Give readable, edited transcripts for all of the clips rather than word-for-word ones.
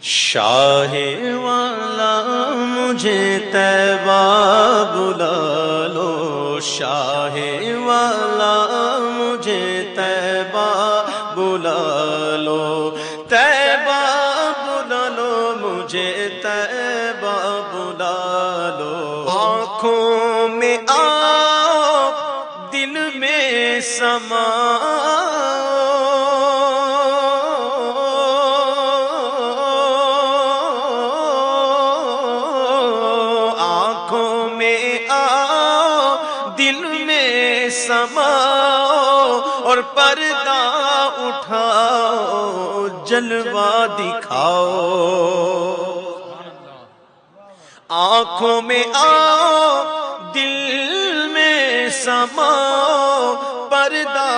شاہ والا مجھے طیبہ بلا لو، شاہ والا مجھے طیبہ بلا لو، طیبہ بلا لو، مجھے طیبہ بلا لو۔ آنکھوں میں آؤ، دل میں سماؤ، سماؤ اور پردہ اٹھاؤ، جلوہ دکھاؤ۔ آنکھوں میں آؤ، دل میں سماؤ، پردہ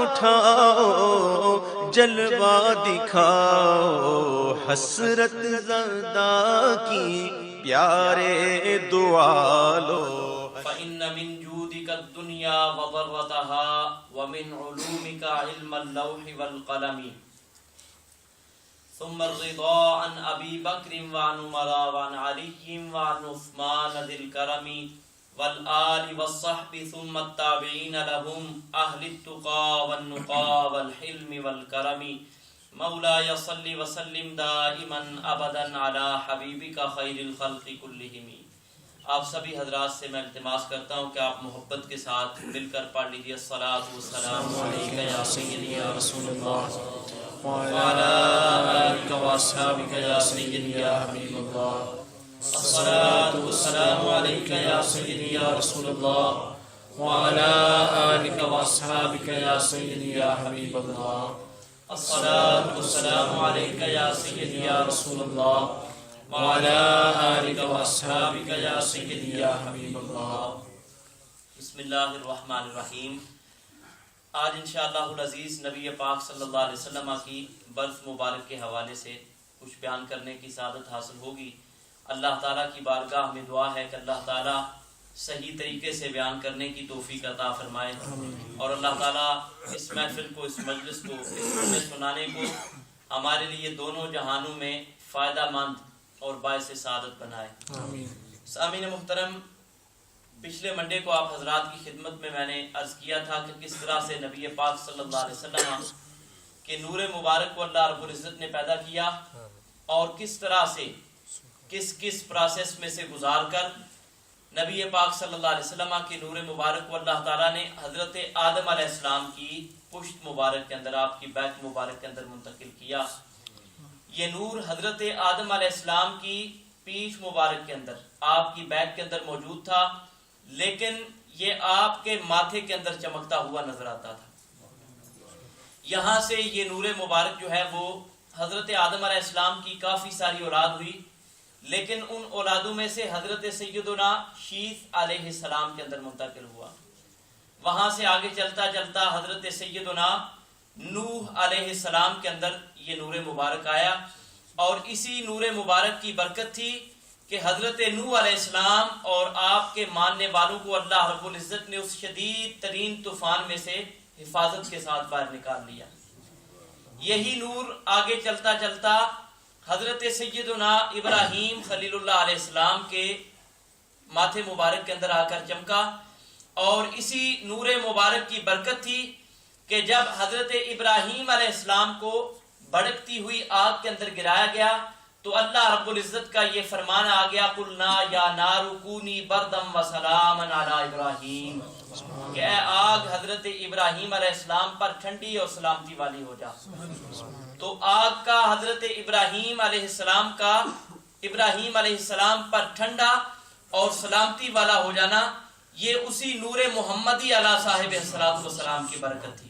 اٹھاؤ، جلوہ دکھاؤ۔ حسرت زدہ کی پیارے دعا لو۔ فإن من جودك الدنيا وضرتها ومن علومك علم اللوح والقلم ثم الرضا عن أبي بكر وعن عمر وعن علي وعن عثمان ذي الكرم والآل والصحب ثم التابعين لهم أهل التقى والنقى والحلم والكرم مولاي صل وسلم دائما أبدا على حبيبك خير الخلق كلهم۔ آپ سبھی حضرات سے میں التماس کرتا ہوں کہ آپ محبت کے ساتھ مل کر پڑھ لیجیے الصلاۃ والسلام علیک یا سیدی یا رسول اللہ وعلی آلک واصحابک یا سیدی یا حبیب اللہ۔ الصلاۃ والسلام علیک یا سیدی یا رسول اللہ وعلی آلک واصحابک یا سیدی یا حبیب اللہ۔ الصلاۃ والسلام علیک یا سیدی یا رسول اللہ وعلی آلک واصحابک یا سیدی یا حبیب اللہ۔ بسم اللہ الرحمن الرحیم۔ آج انشاءاللہ العزیز نبی پاک صلی اللہ علیہ وسلم کی برس مبارک کے حوالے سے کچھ بیان کرنے کی سعادت حاصل ہوگی۔ اللہ تعالیٰ کی بارگاہ میں دعا ہے کہ اللہ تعالیٰ صحیح طریقے سے بیان کرنے کی توفیق عطا فرمائے، اور اللہ تعالیٰ اس محفل کو، اس مجلس کو، اس میں سنانے کو ہمارے لیے دونوں جہانوں میں فائدہ مند اور باعث سعادت بنائے۔ سامعین محترم، پچھلے منڈے کو آپ حضرات کی خدمت میں نے عرض کیا تھا کہ کس طرح سے نبی پاک صلی اللہ علیہ وسلم کے نور مبارک کو اللہ رب العزت نے پیدا کیا، اور کس طرح سے کس پروسیس میں سے گزار کر نبی پاک صلی اللہ علیہ وسلم کے نور مبارک کو اللہ تعالیٰ نے حضرت آدم علیہ السلام کی پشت مبارک کے اندر، آپ کی بیک مبارک کے اندر منتقل کیا۔ یہ نور حضرت آدم علیہ السلام کی پیٹھ مبارک کے اندر، آپ کی بیک کے اندر موجود تھا، لیکن یہ آپ کے ماتھے کے اندر چمکتا ہوا نظر آتا تھا۔ یہاں سے یہ نور مبارک جو ہے وہ حضرت آدم علیہ السلام کی کافی ساری اولاد ہوئی، لیکن ان اولادوں میں سے حضرت سیدنا شیث علیہ السلام کے اندر منتقل ہوا۔ وہاں سے آگے چلتا چلتا حضرت سیدنا نوح علیہ السلام کے اندر یہ نور مبارک آیا، اور اسی نور مبارک کی برکت تھی کہ حضرت نوح علیہ السلام اور آپ کے ماننے والوں کو اللہ رب العزت نے اس شدید ترین طوفان میں سے حفاظت کے ساتھ باہر نکال لیا۔ یہی نور آگے چلتا چلتا حضرت سیدنا ابراہیم خلیل اللہ علیہ السلام کے ماتھے مبارک کے اندر آ کر چمکا، اور اسی نور مبارک کی برکت تھی کہ جب حضرت ابراہیم علیہ السلام کو بھڑکتی ہوئی آگ کے اندر گرایا گیا تو اللہ رب العزت کا یہ فرمان آ گیا، قلنا یا نار کونی بردم وسلاما علی ابراہیم، کہ اے آگ حضرت ابراہیم علیہ السلام پر ٹھنڈی اور سلامتی والی ہو جا۔ تو آگ کا حضرت ابراہیم علیہ السلام پر ٹھنڈا اور سلامتی والا ہو جانا، یہ اسی نور محمدی علی صاحب السلام کی برکت تھی۔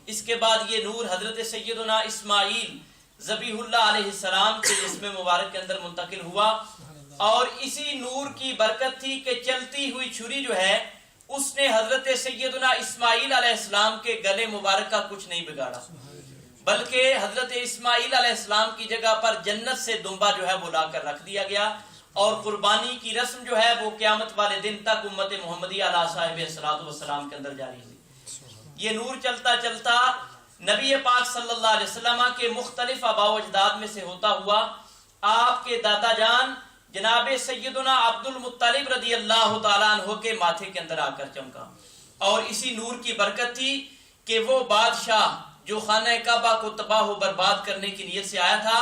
اس کے بعد یہ نور حضرت سیدنا اسماعیل ذبیح اللہ علیہ السلام کے جسم مبارک کے اندر منتقل ہوا، اور اسی نور کی برکت تھی کہ چلتی ہوئی چھری جو ہے اس نے حضرت سیدنا اسماعیل علیہ السلام کے گلے مبارک کا کچھ نہیں بگاڑا، بلکہ حضرت اسماعیل علیہ السلام کی جگہ پر جنت سے دمبا جو ہے وہ لا کر رکھ دیا گیا، اور قربانی کی رسم جو ہے وہ قیامت والے دن تک امت محمدی علیہ صاحب السلام کے اندر جاری ہوئی۔ یہ نور چلتا چلتا نبی پاک صلی اللہ علیہ وسلم کے مختلف آباء و اجداد میں سے ہوتا ہوا آپ کے دادا جان جناب سیدنا عبد المطلب رضی اللہ تعالیٰ عنہ کے ماتھے کے اندر آ کر چمکا، اور اسی نور کی برکت تھی کہ وہ بادشاہ جو خانہ کعبہ کو تباہ و برباد کرنے کی نیت سے آیا تھا،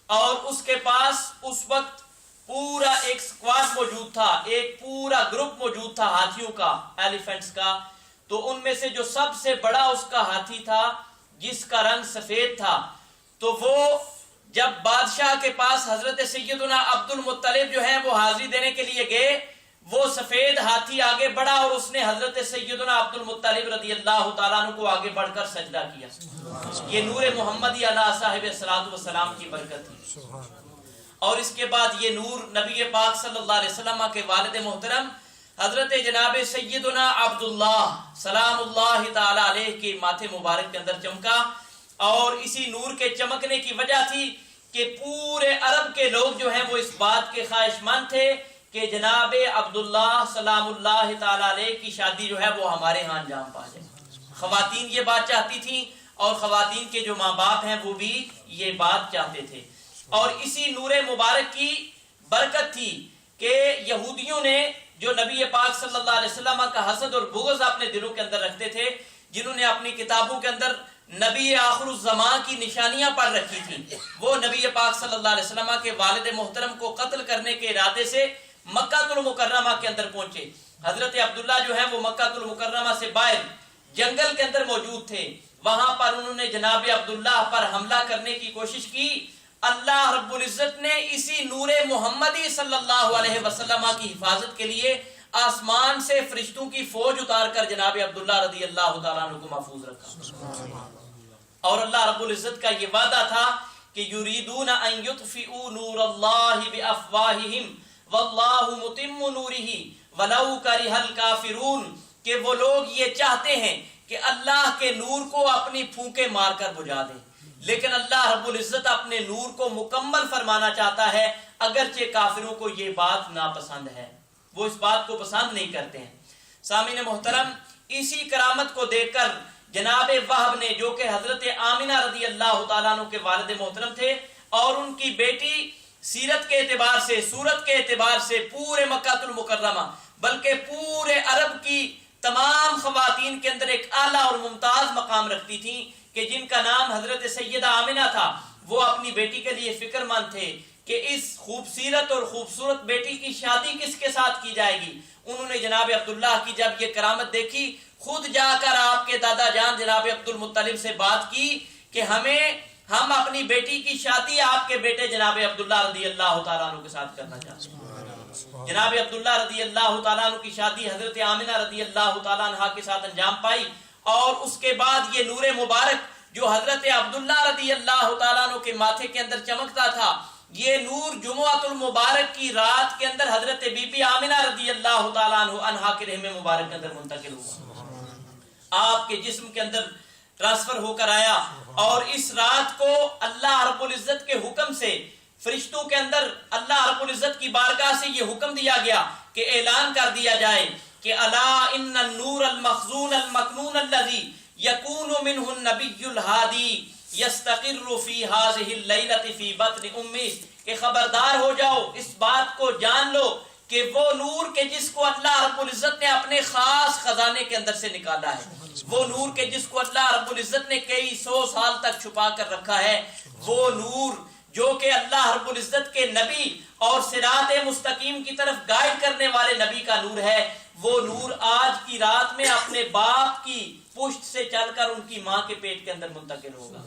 اور اس کے پاس اس وقت پورا ایک سکواڈ موجود تھا، ایک پورا گروپ موجود تھا ہاتھیوں کا، ایلیفنٹس کا، تو ان میں سے جو سب سے بڑا اس کا ہاتھی تھا جس کا رنگ سفید تھا، تو وہ جب بادشاہ کے پاس حضرت سیدنا عبد المطلب جو ہیں وہ حاضری دینے کے لیے گئے، وہ سفید ہاتھی آگے بڑھا اور اس نے حضرت سیدنا عبد المطلب رضی اللہ تعالیٰ عنہ کو آگے بڑھ کر سجدہ کیا۔ یہ نور محمدی علی صاحب الصلوۃ والسلام کی برکت تھی۔ اور اس کے بعد یہ نور نبی پاک صلی اللہ علیہ وسلم کے والد محترم حضرت جناب سیدنا عبداللہ سلام اللہ تعالی علیہ کے ماتھے مبارک کے اندر چمکا، اور اسی نور کے چمکنے کی وجہ تھی کہ پورے عرب کے لوگ جو ہیں وہ اس بات کے خواہش مند تھے کہ جناب عبداللہ سلام اللہ تعالی علیہ کی شادی جو ہے وہ ہمارے ہاں انجام پا جائے۔ خواتین یہ بات چاہتی تھیں، اور خواتین کے جو ماں باپ ہیں وہ بھی یہ بات چاہتے تھے، اور اسی نور مبارک کی برکت تھی کہ یہودیوں نے جو نبی پاک صلی اللہ علیہ وسلم کا حسد اور بغض اپنے دلوں کے اندر رکھتے تھے، جنہوں نے اپنی کتابوں کے اندر نبی آخر الزمان کی نشانیاں پڑھ رکھی تھیں، وہ نبی پاک صلی اللہ علیہ وسلم کے والد محترم کو قتل کرنے کے ارادے سے مکہ المکرمہ کے اندر پہنچے۔ حضرت عبداللہ جو ہے وہ مکہ المکرمہ سے باہر جنگل کے اندر موجود تھے، وہاں پر انہوں نے جناب عبداللہ پر حملہ کرنے کی کوشش کی۔ اللہ رب العزت نے اسی نور محمدی صلی اللہ علیہ وسلم کی حفاظت کے لیے آسمان سے فرشتوں کی فوج اتار کر جناب عبداللہ رضی اللہ تعالیٰ عنہ کو محفوظ رکھا۔ اور اللہ رب العزت کا یہ وعدہ تھا کہ یریدون ان یطفئوا نور اللہ بافواہہم واللہ متم نورہ ولو کرہ الکافرون، کہ وہ لوگ یہ چاہتے ہیں کہ اللہ کے نور کو اپنی پھونکے مار کر بجھا دیں، لیکن اللہ رب العزت اپنے نور کو مکمل فرمانا چاہتا ہے، اگرچہ کافروں کو یہ بات ناپسند ہے، وہ اس بات کو پسند نہیں کرتے ہیں۔ سامعین محترم، اسی کرامت کو دیکھ کر جناب وہب نے، جو کہ حضرت آمنہ رضی اللہ تعالیٰ عنہ کے والد محترم تھے، اور ان کی بیٹی سیرت کے اعتبار سے، صورت کے اعتبار سے پورے مکہ المکرمہ بلکہ پورے عرب کی تمام خواتین کے اندر ایک اعلیٰ اور ممتاز مقام رکھتی تھیں، کہ جن کا نام حضرت سیدہ آمنہ تھا، وہ اپنی بیٹی کے لیے فکر مند تھے کہ اس خوبصورت اور خوبصورت بیٹی کی شادی کس کے ساتھ کی جائے گی۔ انہوں نے جناب عبداللہ کی جب یہ کرامت دیکھی، خود جا کر آپ کے دادا جان جناب عبد المطلب سے بات کی کہ ہم اپنی بیٹی کی شادی آپ کے بیٹے جناب عبداللہ رضی اللہ تعالیٰ عنہ کے ساتھ کرنا چاہتے ہیں۔ جناب عبداللہ رضی اللہ تعالیٰ عنہ کی شادی حضرت آمنہ رضی اللہ تعالیٰ عنہ کے ساتھ انجام پائی، اور اس کے بعد یہ نور مبارک جو حضرت عبداللہ رضی اللہ تعالیٰ عنہ کے ماتھے کے اندر چمکتا تھا، یہ نور جمعۃ المبارک کی رات کے اندر حضرت بی بی آمنہ رضی اللہ تعالیٰ عنہ کے رحم مبارک کے اندر منتقل ہوا، آپ کے جسم کے اندر ٹرانسفر ہو کر آیا، اور اس رات کو اللہ رب العزت کے حکم سے فرشتوں کے اندر اللہ رب العزت کی بارگاہ سے یہ حکم دیا گیا کہ اعلان کر دیا جائے کہ الا ان النور المخزون المکنون الذی یکون منہ النبی الہادی یستقر فی ہذہ اللیلۃ فی بطن امہ، کہ خبردار ہو جاؤ، اس بات کو جان لو کہ وہ نور کے جس کو اللہ رب العزت نے اپنے خاص خزانے کے اندر سے نکالا ہے، وہ نور کے جس کو اللہ رب العزت نے کئی 100 سال تک چھپا کر رکھا ہے، وہ نور جو کہ اللہ رب العزت کے نبی اور صراط مستقیم کی طرف گائیڈ کرنے والے نبی کا نور ہے، وہ نور آج کی رات میں اپنے باپ کی پشت سے چل کر ان کی ماں کے پیٹ کے اندر منتقل ہوگا۔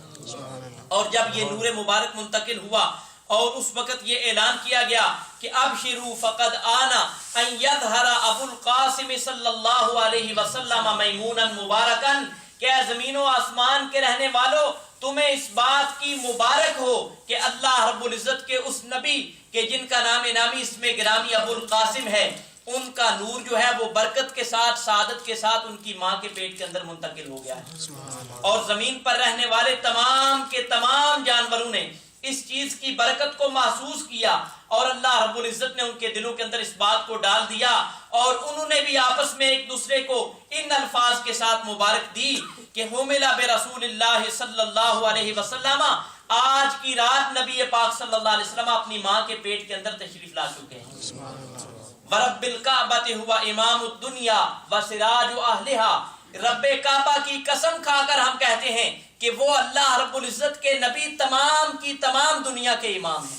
اور جب یہ نور مبارک منتقل ہوا، اور اس وقت یہ اعلان کیا گیا کہ ابشروا فقد آنا ان یظہر ابو القاسم صلی اللہ علیہ وسلم میمونا مبارکا، کہ زمین و آسمان کے رہنے والوں، تمہیں اس بات کی مبارک ہو کہ اللہ رب العزت کے اس نبی کہ جن کا نام نامی اسم گرامی ابو القاسم ہے، ان کا نور جو ہے وہ برکت کے ساتھ، سعادت کے ساتھ ان کی ماں کے پیٹ کے اندر منتقل ہو گیا ہے۔ اور زمین پر رہنے والے تمام کے تمام جانوروں نے اس چیز کی برکت کو محسوس کیا اور اللہ رب العزت نے ان کے دلوں کے اندر اس بات کو ڈال دیا اور انہوں نے بھی آپس میں ایک دوسرے کو ان الفاظ کے ساتھ مبارک دی کہ حملا برسول اللہ صلی اللہ علیہ وسلم، آج کی رات نبی پاک صلی اللہ علیہ وسلم اپنی ماں کے پیٹ کے اندر تشریف لا چکے ہیں۔ ورب الکعبۃ ہوا امام الدنیا وسراج اہلھا، رب کعبہ کی قسم کھا کر ہم کہتے ہیں کہ وہ اللہ رب العزت کے نبی تمام کی تمام دنیا کے امام ہیں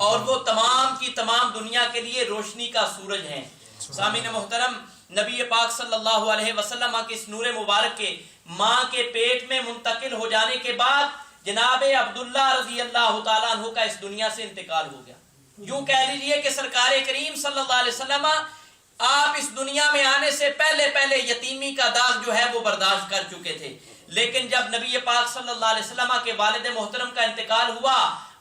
اور وہ تمام کی تمام دنیا کے لیے روشنی کا سورج ہیں۔ سامعین محترم، نبی پاک صلی اللہ علیہ وسلم کے اس نور مبارک کے ماں کے پیٹ میں منتقل ہو جانے کے بعد جناب عبداللہ رضی اللہ تعالیٰ عنہ کا اس دنیا سے انتقال ہو گیا۔ یوں کہہ لیجئے کہ سرکار کریم صلی اللہ علیہ وسلم آپ اس دنیا میں آنے سے پہلے یتیمی کا داغ جو ہے وہ برداشت کر چکے تھے، لیکن جب نبی پاک صلی اللہ علیہ وسلم کے والد محترم کا انتقال ہوا،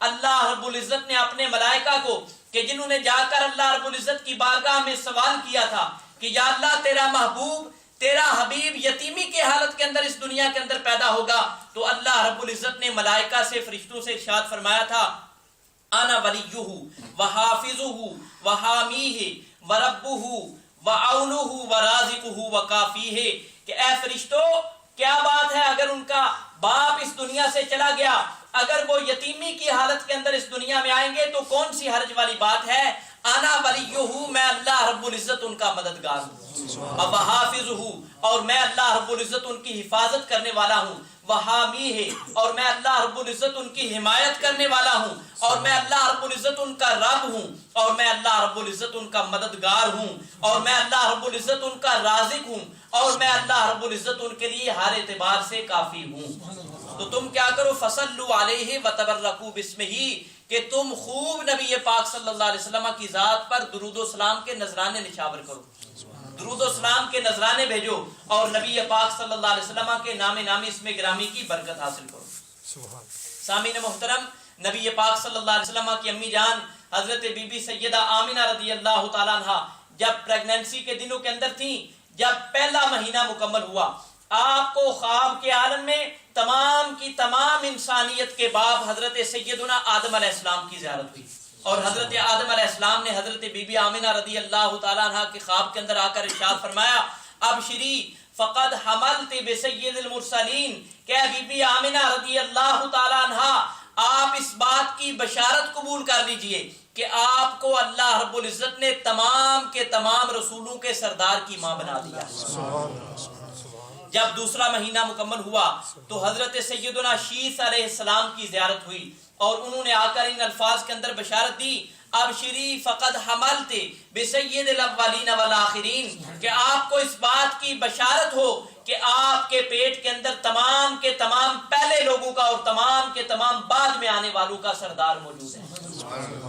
اللہ رب العزت نے اپنے ملائکہ کو کہ جنہوں نے جا کر اللہ رب العزت کی بارگاہ میں سوال کیا تھا کہ یا اللہ تیرا محبوب تیرا حبیب یتیمی کی حالت کے اندر اس دنیا کے اندر پیدا ہوگا، تو اللہ رب العزت نے ملائکہ سے فرشتوں سے ارشاد فرمایا تھا انا ولیہ وحافظہ وحامیہ وربہ وعونہ ورازقہ وکافیہ، کہ اے فرشتوں کیا بات ہے اگر ان کا باپ اس دنیا سے چلا گیا، اگر وہ یتیمی کی حالت کے اندر اس دنیا میں آئیں گے تو کون سی حرج والی بات ہے، انا ولیہ، میں اللہ رب العزت ان کا مددگار ہوں، وحافظہ، اور میں اللہ رب العزت ان کی حفاظت کرنے والا ہوں، وحامیہ، اور میں اللہ رب العزت ان کی حمایت کرنے والا ہوں، اور میں اللہ رب العزت ان کا رب ہوں، اور میں اللہ رب العزت ان کا مددگار ہوں، اور میں اللہ رب العزت ان کا رازق ہوں، اور میں اللہ رب العزت ان کے لیے ہر اعتبار سے کافی ہوں۔ تو تم کیا کرو، فصلوا علیہ وتبرکوا باسمہ، کہ تم خوب نبی پاک صلی اللہ علیہ وسلم کی ذات پر درود و سلام کے نذرانے نچھاور کرو، درود و سلام کے نذرانے بھیجو اور نبی پاک صلی اللہ علیہ وسلم کے نام نامی اسم گرامی کی برکت حاصل کرو۔ سامعین محترم، نبی پاک صلی اللہ علیہ وسلم کی امی جان حضرت بی بی سیدہ آمنہ رضی اللہ تعالیٰ عنہ جب پریگننسی کے دنوں کے اندر تھیں، جب پہلا مہینہ مکمل ہوا، آپ کو خواب کے عالم میں تمام کی تمام انسانیت کے باپ حضرت سیدنا آدم علیہ السلام کی زیارت ہوئی، اور حضرت آدم علیہ السلام نے حضرت بی بی آمنہ رضی اللہ تعالیٰ عنہ کے خواب کے اندر آ کر ارشاد فرمایا ابشری فقد حملت بسید المرسلین، کہ بی بی آمنہ رضی اللہ تعالیٰ عنہ آپ اس بات کی بشارت قبول کر لیجئے کہ آپ کو اللہ رب العزت نے تمام کے تمام رسولوں کے سردار کی ماں بنا دیا۔ جب دوسرا مہینہ مکمل ہوا تو حضرت سیدنا شیث علیہ السلام کی زیارت ہوئی اور انہوں نے آ کر ان الفاظ کے اندر بشارت دی ابشری فقد حملت بسید الاولین والآخرین، کہ آپ کو اس بات کی بشارت ہو کہ آپ کے پیٹ کے اندر تمام کے تمام پہلے لوگوں کا اور تمام کے تمام بعد میں آنے والوں کا سردار موجود ہے۔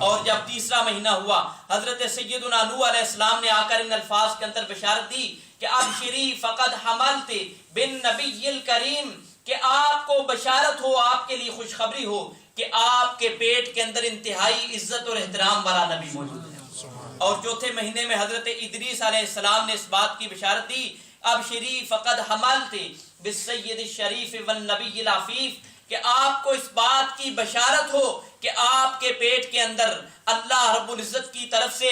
اور جب تیسرا مہینہ ہوا حضرت سیدنا نوح علیہ السلام نے آ کر ان الفاظ کے اندر بشارت دی کہ ابشری فقد حملت بالنبی الکریم، کہ آپ کو بشارت ہو، آپ کے لیے خوشخبری ہو کہ آپ کے پیٹ کے اندر انتہائی عزت اور احترام والا نبی موجود ہے۔ اور چوتھے مہینے میں حضرت ادریس علیہ السلام نے اس بات کی بشارت دی ابشری فقد حملت بالسید الشریف والنبی العفیف، کہ آپ کو اس بات کی بشارت ہو کہ آپ کے پیٹ کے اندر اللہ رب العزت کی طرف سے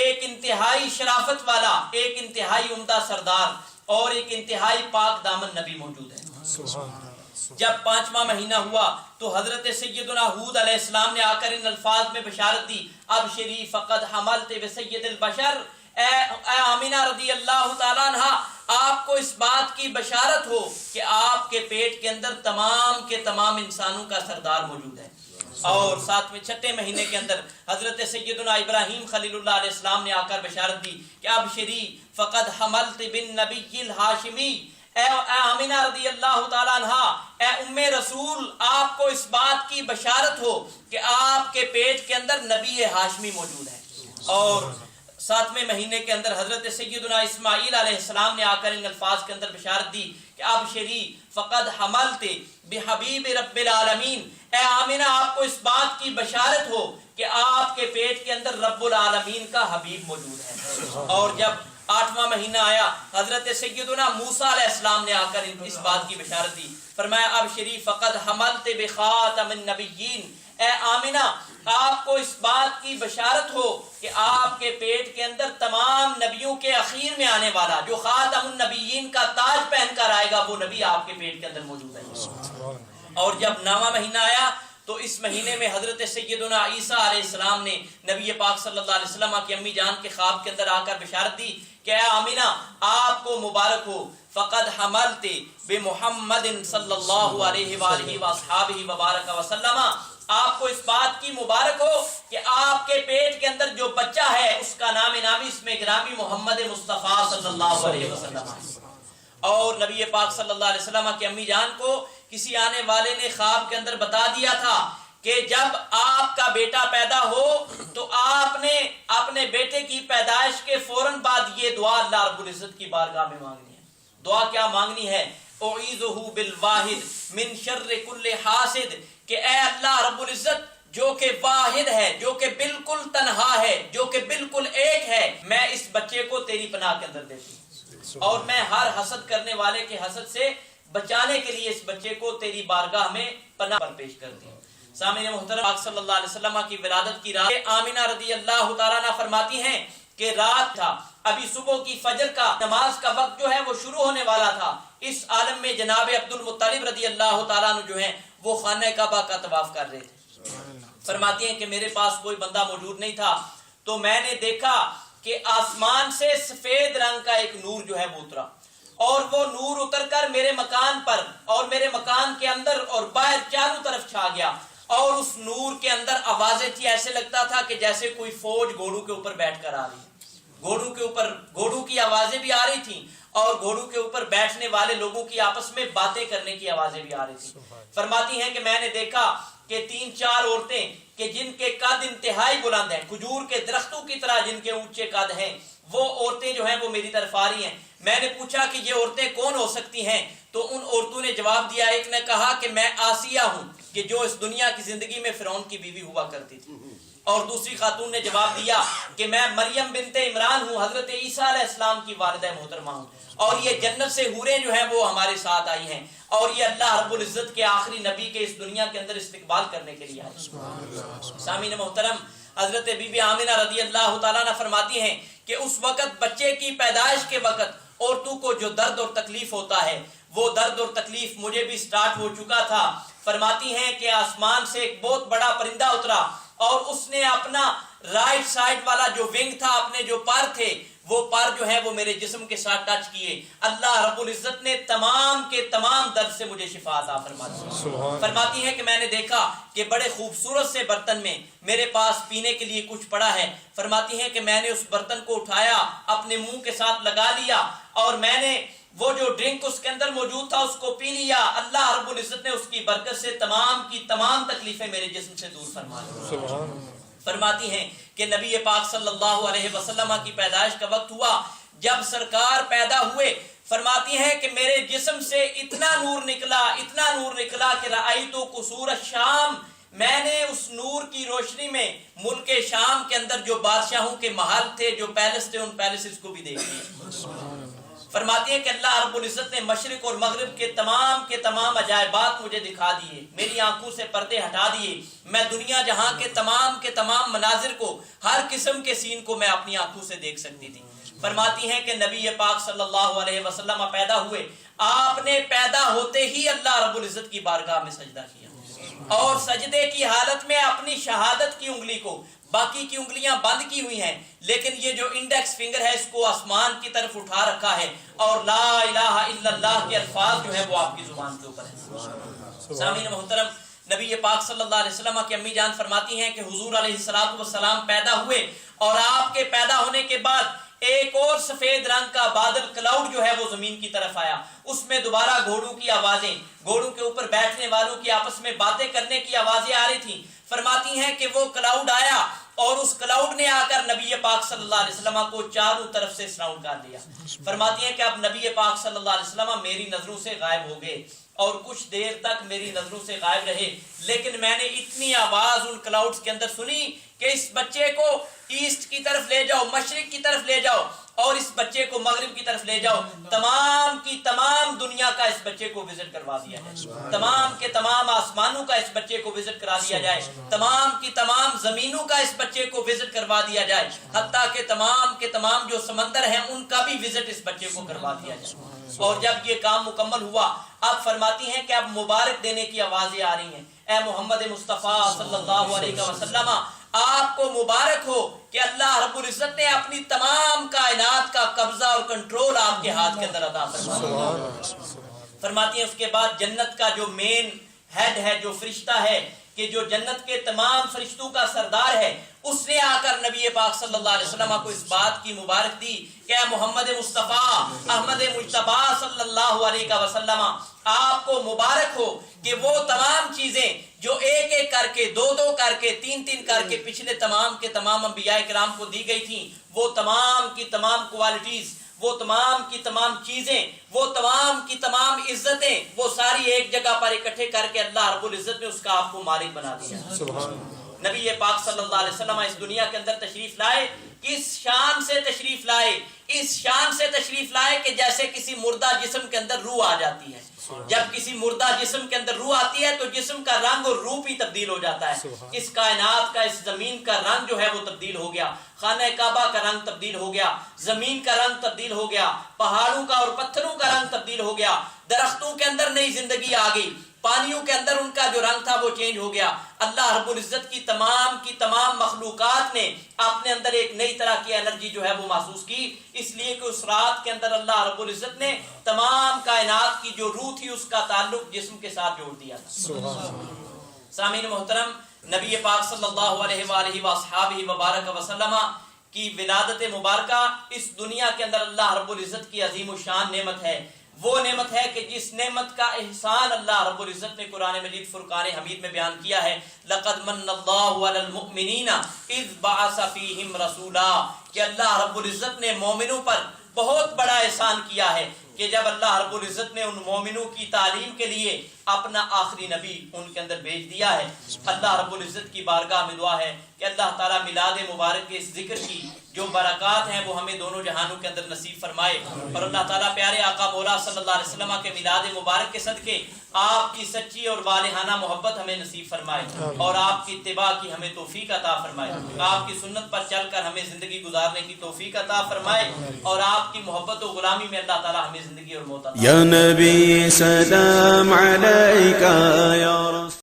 ایک انتہائی شرافت والا، ایک انتہائی عمدہ سردار اور ایک انتہائی پاک دامن نبی موجود ہے۔ جب پانچواں مہینہ ہوا تو حضرت سیدنا ہود علیہ السلام نے آ کر ان الفاظ میں بشارت دی ابشری فقد حملت بسید البشر، اے آمنہ رضی اللہ تعالیٰ عنہ آپ کو اس بات کی بشارت ہو کہ آپ کے پیٹ کے اندر تمام کے تمام انسانوں کا سردار موجود ہے۔ اور ساتویں چھٹے مہینے کے اندر حضرت سیدنا ابراہیم خلیل اللہ علیہ السلام نے آ کر بشارت دی کہ ابشری فقد حملت بالنبی الہاشمی، اے آمنہ رضی اللہ تعالیٰ عنہ اے ام رسول آپ کو اس بات کی بشارت ہو کہ آپ کے پیٹ کے اندر نبی ہاشمی موجود ہے۔ اور ساتویں مہینے کے اندر حضرت سیدنا اسماعیل علیہ السلام نے آ کر ان الفاظ کے اندر بشارت دی کہ ابشری فقد حملت بحبیب رب العالمین، اے آمنہ آپ کو اس بات کی بشارت ہو کہ آپ کے پیٹ کے اندر رب العالمین کا حبیب موجود ہے۔ اور جب آٹھواں مہینہ آیا حضرت سیدنا موسیٰ علیہ السلام نے آ کر اس بات کی بشارت دی، فرمایا ابشری فقد حملت بخاتم النبیین، اے آمنہ آپ کو اس بات کی بشارت ہو کہ آپ کے پیٹ کے اندر تمام نبیوں کے اخیر میں آنے والا جو خاتم النبیین کا تاج پہن کر آئے گا وہ نبی آپ کے پیٹ کے اندر موجود ہے۔ اور جب 9واں مہینہ آیا تو اس مہینے میں حضرت سیدنا عیسیٰ علیہ السلام نے نبی پاک صلی اللہ علیہ وسلم کی امی جان کے خواب کے اندر آ کر بشارت دی کہ اے آمنہ آپ کو مبارک ہو، فقد حملت بمحمد صلی اللہ علیہ وآلہ وصحابہ وبارک وسلم، آپ کو اس بات کی مبارک ہو کہ آپ کے پیٹ کے اندر جو بچہ ہے اس کا نام نامی اسم گرامی محمد مصطفیٰ صلی اللہ علیہ وسلم ہے۔ اور نبی پاک صلی اللہ علیہ وسلم کی امی جان کو کسی آنے والے نے خواب کے اندر بتا دیا تھا کہ جب آپ کا بیٹا پیدا ہو تو آپ نے اپنے بیٹے کی پیدائش کے فوراً بعد یہ دعا اللہ رب العزت کی بارگاہ میں مانگنی ہے۔ دعا کیا مانگنی ہے؟ اعیذہ بالواحد من شر کل حاسد، کہ اے اللہ رب العزت جو کہ واحد ہے، جو کہ بالکل تنہا ہے، جو کہ بالکل ایک ہے، میں اس بچے کو تیری پناہ کے اندر دیتی ہوں اور میں ہر حسد کرنے والے کے حسد سے بچانے کے لیے اس بچے کو تیری بارگاہ میں پناہ پر پیش کرتی ہوں۔ سامعین محترم، پاک صلی اللہ علیہ وسلم کی ولادت کی رات آمنہ رضی اللہ تعالیٰ عنہ فرماتی ہیں کہ رات تھا، ابھی صبح کی فجر کا نماز کا وقت جو ہے وہ شروع ہونے والا تھا۔ اس عالم میں جناب عبد المطلب رضی اللہ تعالیٰ عنہ جو ہیں وہ خانہ کعبہ کا طواف کر رہے تھے۔ فرماتی ہیں کہ میرے پاس کوئی بندہ موجود نہیں تھا تو میں نے دیکھا کہ آسمان سے سفید رنگ کا ایک نور جو ہے وہ اترا، اور وہ نور اتر کر میرے مکان پر اور میرے مکان کے اندر اور باہر چاروں طرف چھا گیا، اور اس نور کے اندر آوازیں تھی، ایسے لگتا تھا کہ جیسے کوئی فوج گھوڑوں کے اوپر بیٹھ کر آ رہی ہے۔ گھوڑوں کے اوپر گھوڑوں کی آوازیں بھی آ رہی تھیں اور گھوڑوں کے اوپر بیٹھنے والے لوگوں کی آپس میں باتیں کرنے کی آوازیں بھی آ رہی تھیں۔ فرماتی ہیں کہ میں نے دیکھا کہ 3-4 عورتیں کہ جن کے قد انتہائی بلند ہیں، کھجور کے درختوں کی طرح جن کے اونچے قد ہیں، وہ عورتیں جو ہیں وہ میری طرف آ رہی ہیں۔ میں نے پوچھا کہ یہ عورتیں کون ہو سکتی ہیں؟ تو ان عورتوں نے جواب دیا، ایک نے کہا کہ میں آسیہ ہوں کہ جو اس دنیا کی زندگی میں فرعون کی بیوی ہوا کرتی تھی، اور دوسری خاتون نے جواب دیا کہ میں مریم بنت عمران ہوں، حضرت عیسیٰ علیہ السلام کی والدہ محترمہ ہوں، اور یہ جنت سے حوریں جو ہیں وہ ہمارے ساتھ آئی ہیں، اور یہ اللہ رب العزت کے آخری نبی کے اس دنیا کے اندر استقبال کرنے کے لیے آئی۔ سامعین محترم، حضرت بی بی آمنہ رضی اللہ تعالیٰ عنہ فرماتی ہیں کہ اس وقت بچے کی پیدائش کے وقت عورتوں کو جو درد اور تکلیف ہوتا ہے وہ درد اور تکلیف مجھے بھی سٹارٹ ہو چکا تھا۔ فرماتی ہیں کہ آسمان سے ایک بہت بڑا پرندہ اترا اور اس نے اپنا رائٹ سائڈ والا جو ونگ تھا، اپنے جو پر تھے وہ پر جو ہے وہ میرے جسم کے ساتھ ٹچ کیے۔ اللہ رب العزت نے تمام کے تمام درد سے مجھے شفا عطا فرمائی۔ فرماتی ہے کہ میں نے دیکھا کہ بڑے خوبصورت سے برتن میں میرے پاس پینے کے لیے کچھ پڑا ہے۔ فرماتی ہے کہ میں نے اس برتن کو اٹھایا، اپنے منہ کے ساتھ لگا لیا، اور میں نے وہ جو ڈرنک اس کے اندر موجود تھا اس کو پی لیا۔ اللہ رب العزت نے اس کی برکت سے تمام کی تمام تکلیفیں میرے جسم سے دور فرما لی۔ فرماتی ہیں کہ نبی پاک صلی اللہ علیہ وسلم کی پیدائش کا وقت ہوا، جب سرکار پیدا ہوئے، فرماتی ہیں کہ میرے جسم سے اتنا نور نکلا کہ رأیت قصور الشام، میں نے اس نور کی روشنی میں ملک شام کے اندر جو بادشاہوں کے محل تھے، جو پیلس تھے، ان پیلسز کو بھی دیکھ لیا۔ فرماتی ہے کہ اللہ رب العزت نے مشرق اور مغرب کے تمام عجائبات مجھے دکھا دیے، میری آنکھوں سے پردے ہٹا دیے، میں دنیا جہاں کے تمام مناظر کو، ہر قسم کے سین کو میں اپنی آنکھوں سے دیکھ سکتی تھی۔ فرماتی ہیں کہ نبی پاک صلی اللہ علیہ وسلم پیدا ہوئے، آپ نے پیدا ہوتے ہی اللہ رب العزت کی بارگاہ میں سجدہ کیا، اور سجدے کی حالت میں اپنی شہادت کی انگلی کو، باقی کی انگلیاں بند کی ہوئی ہیں لیکن یہ جو انڈیکس فنگر ہے اس کو آسمان کی طرف اٹھا رکھا ہے، اور لا الہ الا اللہ کے الفاظ جو ہے وہ آپ کی زبان کے اوپر ہے۔ سامعین محترم، نبی پاک صلی اللہ علیہ وسلم کی امی جان فرماتی ہیں کہ حضور علیہ السلام پیدا ہوئے، اور آپ کے پیدا ہونے کے بعد ایک اور سفید رنگ کا بادل کلاؤڈ جو ہے وہ زمین کی طرف آیا، اس میں دوبارہ گھوڑوں کی آوازیں، گھوڑوں کے اوپر بیٹھنے والوں کی آپس میں باتیں کرنے کی آوازیں آ رہی تھیں۔ فرماتی ہیں کہ وہ کلاؤڈ آیا اور اس کلاؤڈ نے آ کر نبی پاک صلی اللہ علیہ وسلم کو چاروں طرف سے سراؤنڈ کر دیا۔ فرماتی ہیں کہ اب نبی پاک صلی اللہ علیہ وسلم میری نظروں سے غائب ہو گئے، اور کچھ دیر تک میری نظروں سے غائب رہے، لیکن میں نے اتنی آواز ان کلاؤڈز کے اندر سنی کہ اس بچے کو ایسٹ کی طرف لے جاؤ، مشرق کی طرف لے جاؤ، اور اس بچے کو مغرب کی طرف لے جاؤ، تمام کی تمام دنیا کا اس بچے کو وزٹ کروا دیا جائے، تمام کے تمام آسمانوں کا اس بچے کو وزٹ کرا دیا جائے، تمام کی تمام زمینوں کا اس بچے کو وزٹ کروا دیا جائے، حتیٰ کہ تمام کے تمام جو سمندر ہیں ان کا بھی وزٹ اس بچے کو کروا دیا جائے۔ اور جب یہ کام مکمل ہوا، اب فرماتی ہیں کہ اب مبارک دینے کی آوازیں آ رہی ہیں، اے محمد مصطفیٰ صلی اللہ علیہ وسلم، آپ کو مبارک ہو کہ اللہ رب العزت نے اپنی تمام کائنات کا قبضہ اور کنٹرول آپ کے ہاتھ کے اندر عطا فرمایا۔ فرماتی ہیں اس کے بعد جنت کا جو مین ہیڈ ہے، جو فرشتہ ہے، کہ جو جنت کے تمام فرشتوں کا سردار ہے، اس نے آ کر نبی پاک صلی اللہ علیہ وسلم کو اس بات کی مبارک دی کہ اے محمد مصطفیٰ احمد مجتبیٰ صلی اللہ علیہ وسلم، آپ کو مبارک ہو کہ وہ تمام چیزیں جو ایک ایک کر کے، دو دو کر کے، تین تین کر کے پچھلے تمام کے تمام انبیاء کرام کو دی گئی تھیں، وہ تمام کی تمام کوالٹیز، وہ تمام کی تمام چیزیں، وہ تمام کی تمام عزتیں، وہ ساری ایک جگہ پر اکٹھے کر کے اللہ رب العزت نے اس کا آپ کو مالک بنا دیا۔ نبی پاک صلی اللہ علیہ وسلم اس دنیا کے اندر تشریف لائے، اس شان سے تشریف لائے، اس شان سے تشریف لائے کہ جیسے کسی مردہ جسم کے اندر روح آ جاتی ہے۔ جب کسی مردہ جسم کے اندر روح آتی ہے تو جسم کا رنگ اور روپ ہی تبدیل ہو جاتا ہے۔ اس کائنات کا، اس زمین کا رنگ جو ہے وہ تبدیل ہو گیا، خانہ کعبہ کا رنگ تبدیل ہو گیا، زمین کا رنگ تبدیل ہو گیا، پہاڑوں کا اور پتھروں کا رنگ تبدیل ہو گیا، درختوں کے اندر نئی زندگی آ گئی، پانیوں کے اندر ان کا جو رنگ تھا وہ چینج ہو گیا۔ اللہ رب العزت کی تمام مخلوقات نے اپنے اندر ایک نئی طرح کی انرجی جو ہے وہ محسوس کی، اس لیے کہ اس رات کے اندر اللہ رب العزت نے تمام کائنات کی جو روح تھی اس کا تعلق جسم کے ساتھ جوڑ دیا تھا۔ سامعین محترم، نبی پاک صلی اللہ علیہ وآلہ وصحبہ وبارک وسلم کی ولادت مبارکہ اس دنیا کے اندر اللہ رب العزت کی عظیم الشان نعمت ہے۔ وہ نعمت ہے کہ جس نعمت کا احسان اللہ رب العزت نے قرآن مجید فرقان حمید میں بیان کیا ہے، لقد من اللہ علی المؤمنین اذ بعث فیہم رسولا، کہ اللہ رب العزت نے مومنوں پر بہت بڑا احسان کیا ہے کہ جب اللہ رب العزت نے ان مومنوں کی تعلیم کے لیے اپنا آخری نبی ان کے اندر بھیج دیا ہے۔ اللہ رب العزت کی بارگاہ میں دعا ہے کہ اللہ تعالیٰ میلاد مبارک کے اس ذکر کی جو برکات ہیں وہ ہمیں دونوں جہانوں کے اندر نصیب فرمائے، اور اللہ تعالیٰ پیارے آقا مولا صلی اللہ علیہ وسلم کے میلاد مبارک کے صدقے آپ کی سچی اور والہانہ محبت ہمیں نصیب فرمائے، اور آپ کی اتباع کی ہمیں توفیق عطا فرمائے، آپ کی سنت پر چل کر ہمیں زندگی گزارنے کی توفیق عطا فرمائے، اور آپ کی محبت و غلامی میں اللہ تعالیٰ ہمیں زندگی اور موت عطا فرمائے۔ یا نبی سلام علیکہ یا رسول